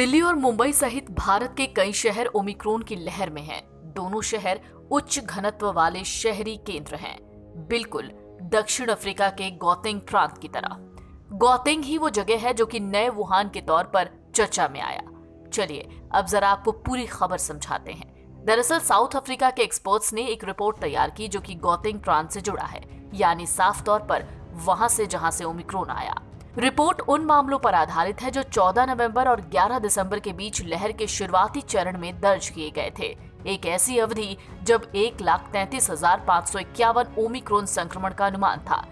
दिल्ली और मुंबई सहित भारत के कई शहर ओमिक्रॉन की लहर में हैं। दोनों शहर उच्च घनत्व वाले शहरी केंद्र हैं, बिल्कुल दक्षिण अफ्रीका के गौतेंग प्रांत की तरह। गौतेंग ही वो जगह है जो कि नए वुहान के तौर पर चर्चा में आया। चलिए अब जरा आपको पूरी खबर समझाते हैं। दरअसल साउथ अफ्रीका के एक्सपर्ट्स ने एक रिपोर्ट तैयार की जो कि गौतेंग प्रांत से जुड़ा है, यानी साफ तौर पर वहां से जहां से ओमिक्रॉन आया। रिपोर्ट उन मामलों पर आधारित है जो 14 नवंबर और 11 दिसंबर के बीच लहर के शुरुआती चरण में दर्ज किए गए थे। एक ऐसी अवधि जब 1,33,551 ओमिक्रॉन संक्रमण का अनुमान था।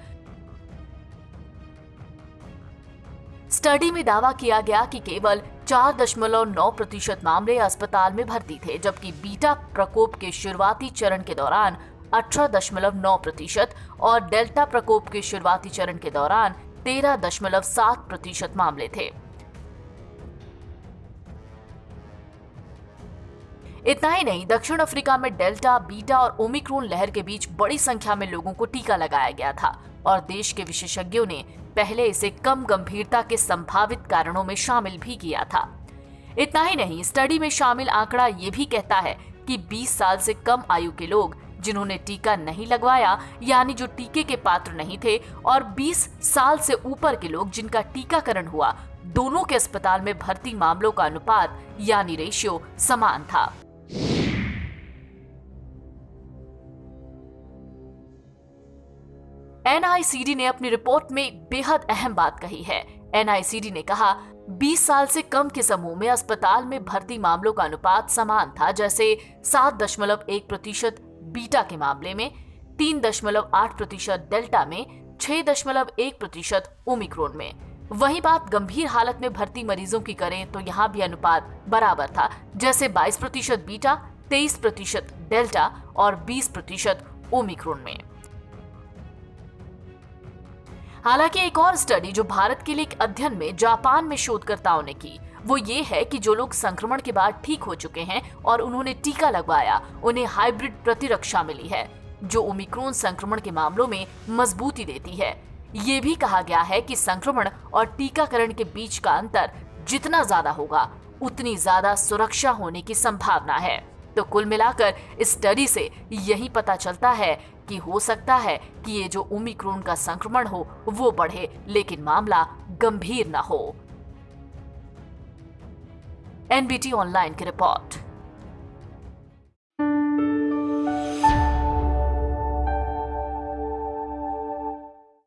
स्टडी में दावा किया गया कि केवल 4.9% मामले अस्पताल में भर्ती थे, जबकि बीटा प्रकोप के शुरुआती चरण के दौरान 18.9% और डेल्टा प्रकोप के शुरुआती चरण के दौरान 13.7% मामले थे। इतना ही नहीं, दक्षिण अफ्रीका में डेल्टा, बीटा और ओमिक्रॉन लहर के बीच बड़ी संख्या में लोगों को टीका लगाया गया था और देश के विशेषज्ञों ने पहले इसे कम गंभीरता के संभावित कारणों में शामिल भी किया था। इतना ही नहीं, स्टडी में शामिल आंकड़ा ये भी कहता है कि 20 साल से कम आयु के लोग जिन्होंने टीका नहीं लगवाया, यानी जो टीके के पात्र नहीं थे, और 20 साल से ऊपर के लोग जिनका टीकाकरण हुआ, दोनों के अस्पताल में भर्ती मामलों का अनुपात यानी रेशियो समान था। एनआईसीडी ने अपनी रिपोर्ट में एक बेहद अहम बात कही है। एनआईसीडी ने कहा 20 साल से कम के समूह में अस्पताल में भर्ती मामलों का अनुपात समान था, जैसे 7.1% बीटा के मामले में, 3.8% डेल्टा में, 6.1% ओमिक्रॉन में। वही बात गंभीर हालत में भर्ती मरीजों की करें तो यहाँ भी अनुपात बराबर था, जैसे 22% बीटा, 23% डेल्टा और 20% ओमिक्रॉन में। हालांकि एक और स्टडी जो भारत के लिए एक अध्ययन में जापान में शोधकर्ताओं ने की, वो ये है कि जो लोग संक्रमण के बाद ठीक हो चुके हैं और उन्होंने टीका लगवाया, उन्हें हाइब्रिड प्रतिरक्षा मिली है, जो ओमिक्रॉन संक्रमण के मामलों में मजबूती देती है। ये भी कहा गया है कि संक्रमण और टीकाकरण के बीच का अंतर जितना ज्यादा होगा, उतनी ज्यादा सुरक्षा होने की संभावना है। तो कुल मिलाकर इस स्टडी से यही पता चलता है कि हो सकता है कि ये जो ओमिक्रॉन का संक्रमण हो वो बढ़े, लेकिन मामला गंभीर न हो। एनबीटी ऑनलाइन की रिपोर्ट।